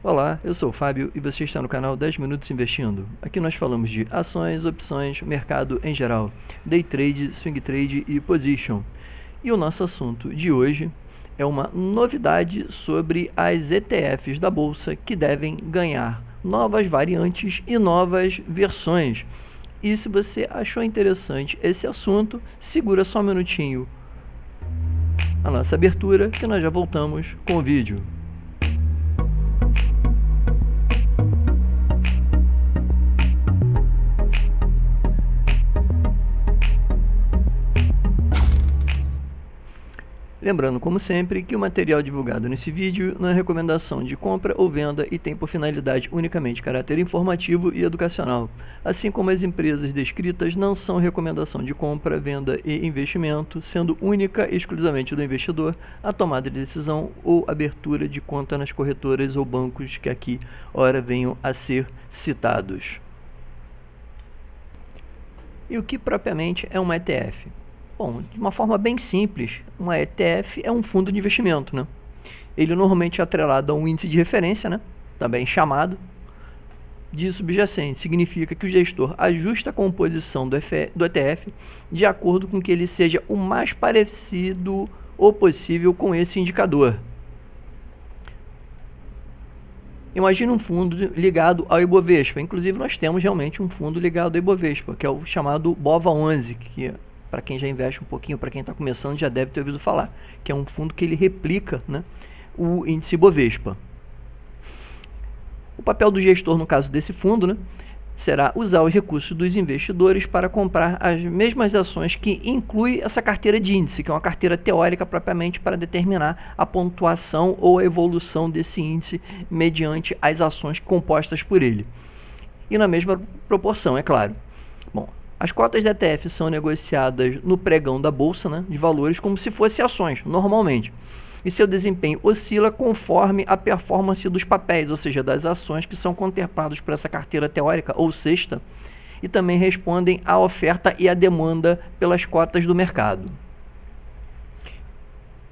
Olá, eu sou o Fábio e você está no canal 10 Minutos Investindo. Aqui nós falamos de ações, opções, mercado em geral, day trade, swing trade e position. E o nosso assunto de hoje é uma novidade sobre as ETFs da bolsa que devem ganhar novas variantes e novas versões. E se você achou interessante esse assunto, segura só um minutinho a nossa abertura que nós já voltamos com o vídeo. Lembrando, como sempre, que o material divulgado nesse vídeo não é recomendação de compra ou venda e tem por finalidade unicamente caráter informativo e educacional, assim como as empresas descritas não são recomendação de compra, venda e investimento, sendo única e exclusivamente do investidor a tomada de decisão ou abertura de conta nas corretoras ou bancos que aqui, ora, venham a ser citados. E o que propriamente é uma ETF? Bom, de uma forma bem simples, uma ETF é um fundo de investimento, né? Ele normalmente é atrelado a um índice de referência, né? Também chamado de subjacente. Significa que o gestor ajusta a composição do ETF de acordo com que ele seja o mais parecido ou possível com esse indicador. Imagine um fundo ligado ao Ibovespa. Inclusive, nós temos realmente um fundo ligado ao Ibovespa, que é o chamado BOVA11, que para quem já investe um pouquinho, para quem está começando, já deve ter ouvido falar, que é um fundo que ele replica, né, o índice Ibovespa. O papel do gestor, no caso desse fundo, né, será usar os recursos dos investidores para comprar as mesmas ações que inclui essa carteira de índice, que é uma carteira teórica propriamente para determinar a pontuação ou a evolução desse índice mediante as ações compostas por ele. E na mesma proporção, é claro. Bom, as cotas da ETF são negociadas no pregão da bolsa, né, de valores como se fossem ações, normalmente. E seu desempenho oscila conforme a performance dos papéis, ou seja, das ações que são contemplados por essa carteira teórica ou cesta, e também respondem à oferta e à demanda pelas cotas do mercado.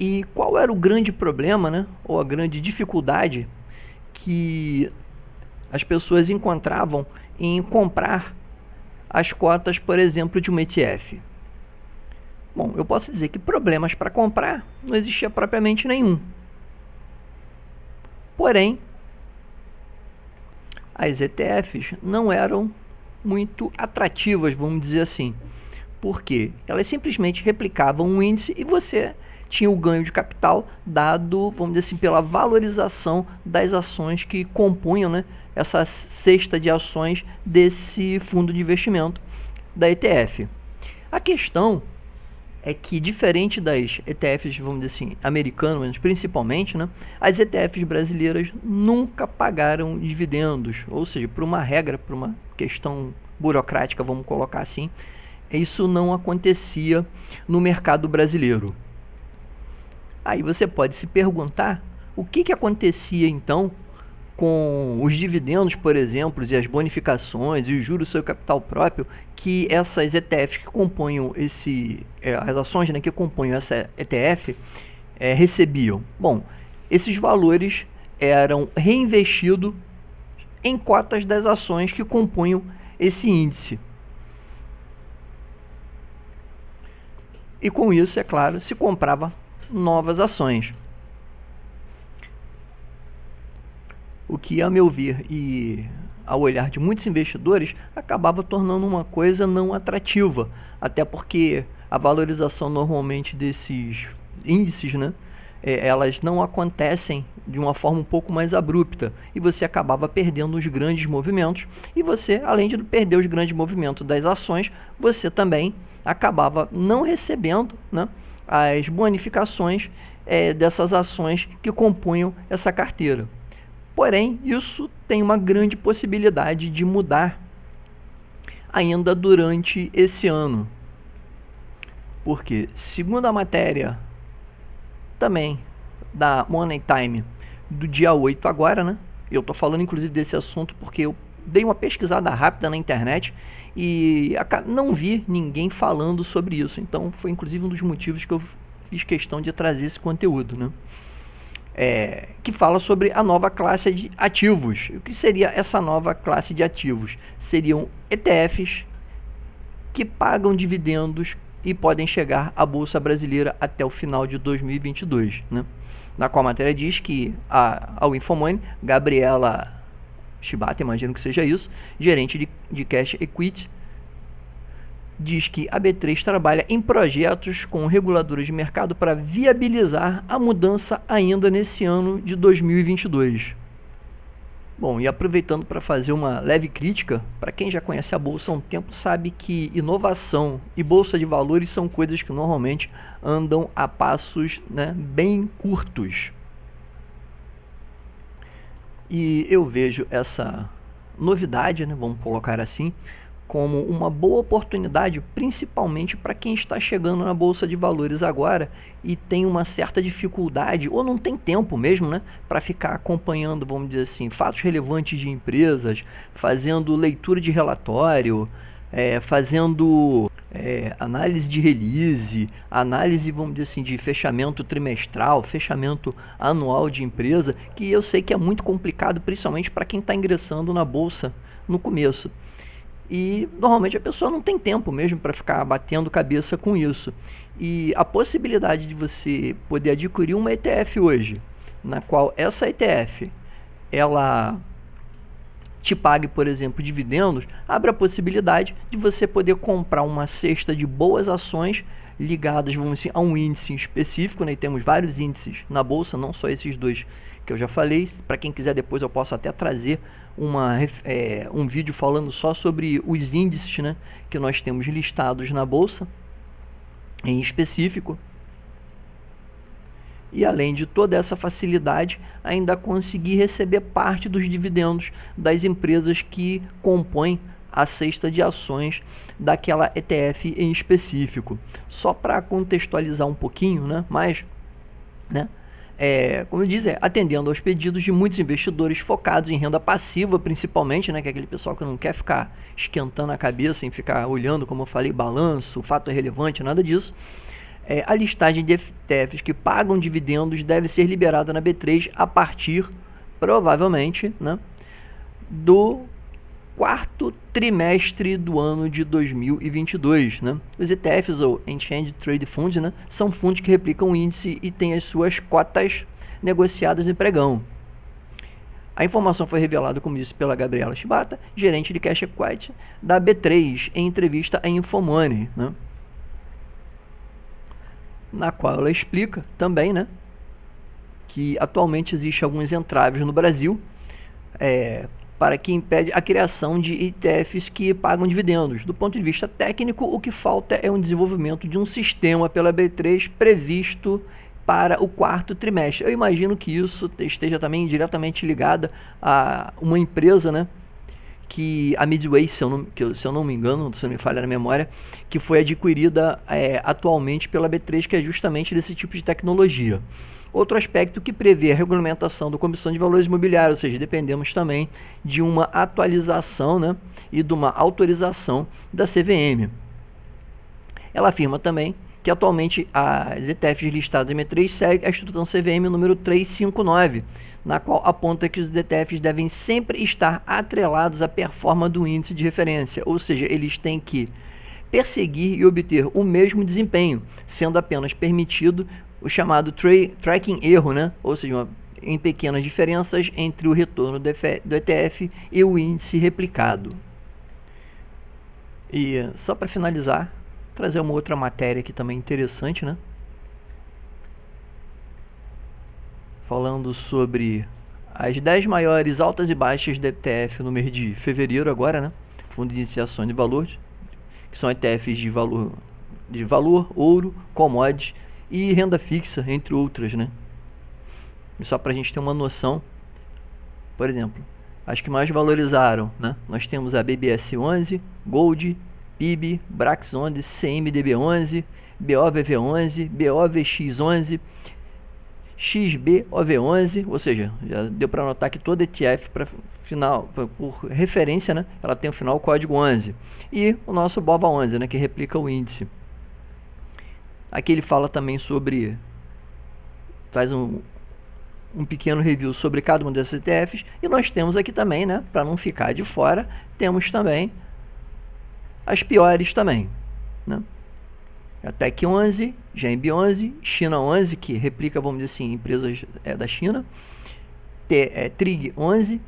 E qual era o grande problema, né, ou a grande dificuldade que as pessoas encontravam em comprar as cotas, por exemplo, de uma ETF? Bom, eu posso dizer que problemas para comprar não existia propriamente nenhum. Porém, as ETFs não eram muito atrativas, vamos dizer assim. Porque elas simplesmente replicavam um índice e você tinha o ganho de capital dado, vamos dizer assim, pela valorização das ações que compunham, né, essa cesta de ações desse fundo de investimento da ETF. A questão é que, diferente das ETFs, vamos dizer assim, americanas principalmente, né, as ETFs brasileiras nunca pagaram dividendos, ou seja, por uma regra, por uma questão burocrática, vamos colocar assim, isso não acontecia no mercado brasileiro. Aí você pode se perguntar o que acontecia então com os dividendos, por exemplo, e as bonificações e os juros sobre capital próprio que essas ETFs que compunham as ações, né, que compunham essa ETF recebiam. Bom, esses valores eram reinvestidos em cotas das ações que compunham esse índice. E com isso, é claro, se comprava novas ações. O que, a meu ver e ao olhar de muitos investidores, acabava tornando uma coisa não atrativa, até porque a valorização normalmente desses índices, né, elas não acontecem de uma forma um pouco mais abrupta, e você acabava perdendo os grandes movimentos, e você, além de perder os grandes movimentos das ações, você também acabava não recebendo, né, as bonificações dessas ações que compunham essa carteira. Porém, isso tem uma grande possibilidade de mudar ainda durante esse ano. Porque, segundo a matéria também da Money Time do dia 8 agora, né? Eu estou falando inclusive desse assunto porque eu dei uma pesquisada rápida na internet e não vi ninguém falando sobre isso. Então foi inclusive um dos motivos que eu fiz questão de trazer esse conteúdo, né? que fala sobre a nova classe de ativos. O que seria essa nova classe de ativos? Seriam ETFs que pagam dividendos e podem chegar à Bolsa Brasileira até o final de 2022, né? Na qual a matéria diz que ao Infomoney, Gabriela Shibata, imagino que seja isso, gerente de Cash Equity, diz que a B3 trabalha em projetos com reguladores de mercado para viabilizar a mudança ainda nesse ano de 2022. Bom, e aproveitando para fazer uma leve crítica, para quem já conhece a Bolsa há um tempo sabe que inovação e Bolsa de Valores são coisas que normalmente andam a passos, né, bem curtos. E eu vejo essa novidade, né, vamos colocar assim, como uma boa oportunidade, principalmente para quem está chegando na Bolsa de Valores agora e tem uma certa dificuldade, ou não tem tempo mesmo, né, para ficar acompanhando, vamos dizer assim, fatos relevantes de empresas, fazendo leitura de relatório, fazendo análise de release, análise, vamos dizer assim, de fechamento trimestral, fechamento anual de empresa, que eu sei que é muito complicado, principalmente para quem está ingressando na Bolsa no começo. E normalmente a pessoa não tem tempo mesmo para ficar batendo cabeça com isso. E a possibilidade de você poder adquirir uma ETF hoje, na qual essa ETF ela te pague, por exemplo, dividendos, abre a possibilidade de você poder comprar uma cesta de boas ações ligadas, vamos dizer, a um índice específico, né? E temos vários índices na bolsa, não só esses dois que eu já falei. Para quem quiser, depois eu posso até trazer um vídeo falando só sobre os índices, né, que nós temos listados na bolsa em específico. E além de toda essa facilidade, ainda conseguir receber parte dos dividendos das empresas que compõem a cesta de ações daquela ETF em específico. Só para contextualizar um pouquinho, né, mais, né, como eu disse, atendendo aos pedidos de muitos investidores focados em renda passiva, principalmente, né, que é aquele pessoal que não quer ficar esquentando a cabeça em ficar olhando, como eu falei, balanço, fato é relevante, nada disso. A listagem de ETFs que pagam dividendos deve ser liberada na B3 a partir, provavelmente, né, do quarto trimestre do ano de 2022, né? Os ETFs, ou Exchange Trade Funds, né, são fundos que replicam o índice e têm as suas cotas negociadas em pregão. A informação foi revelada, como disse, pela Gabriela Shibata, gerente de Cash Equity da B3, em entrevista à Infomoney, né, na qual ela explica também, né, que atualmente existem alguns entraves no Brasil para que impede a criação de ETFs que pagam dividendos. Do ponto de vista técnico, o que falta é um desenvolvimento de um sistema pela B3 previsto para o quarto trimestre. Eu imagino que isso esteja também diretamente ligado a uma empresa, né, que a Midway, se eu não me engano, se não me falha na memória, que foi adquirida atualmente pela B3, que é justamente desse tipo de tecnologia. Outro aspecto que prevê a regulamentação da Comissão de Valores Imobiliários, ou seja, dependemos também de uma atualização, né, e de uma autorização da CVM. Ela afirma também que atualmente as ETFs listadas em B3 seguem a instrução CVM número 359, na qual aponta que os ETFs devem sempre estar atrelados à performance do índice de referência, ou seja, eles têm que perseguir e obter o mesmo desempenho, sendo apenas permitido o chamado tracking erro, né? Ou seja, em pequenas diferenças entre o retorno do ETF e o índice replicado. E só para finalizar, trazer uma outra matéria aqui também interessante, né? Falando sobre as 10 maiores altas e baixas do ETF no mês de fevereiro agora, né? Fundo de iniciação de valor, que são ETFs de valor, ouro, commodities e renda fixa, entre outras, né? E só para a gente ter uma noção, por exemplo, as que mais valorizaram, né? Nós temos a BBS 11, Gold, PIB, Brax 11, CMDB 11, BOVV 11, BOVX 11, XBOV 11, ou seja, já deu para notar que todo ETF por referência, né? Ela tem o final código 11. E o nosso BOVA 11, né? Que replica o índice. Aqui ele fala também sobre, faz um um pequeno review sobre cada uma dessas ETFs. E nós temos aqui também, né, para não ficar de fora, temos também as piores também, né? A Tech 11, GMB 11, China 11, que replica, vamos dizer assim, empresas da China, Trig 11,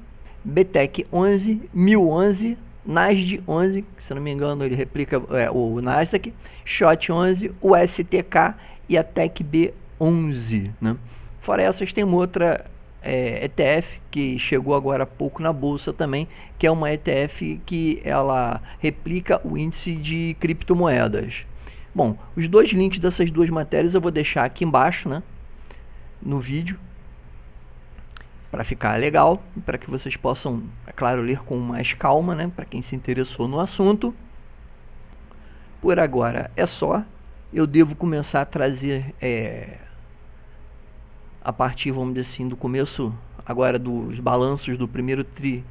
BTEC 11, 1011, Nasdaq 11, que, se não me engano ele replica o Nasdaq, SHOT 11, o STK e a TecB 11, né? Fora essas, tem uma outra ETF que chegou agora há pouco na bolsa também, que é uma ETF que ela replica o índice de criptomoedas. Bom, os dois links dessas duas matérias eu vou deixar aqui embaixo, né, no vídeo, para ficar legal, para que vocês possam, é claro, ler com mais calma, né, para quem se interessou no assunto. Por agora é só. Eu devo começar a trazer a partir, vamos dizer assim, do começo agora dos balanços do primeiro tri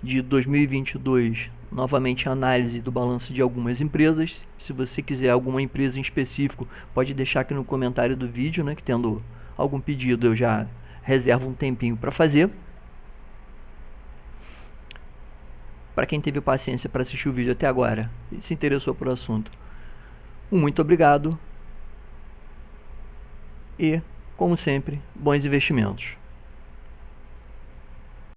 de 2022, novamente a análise do balanço de algumas empresas. Se você quiser alguma empresa em específico, pode deixar aqui no comentário do vídeo, né, que tendo algum pedido eu já reservo um tempinho para fazer. Para quem teve paciência para assistir o vídeo até agora e se interessou por assunto, muito obrigado e, como sempre, bons investimentos.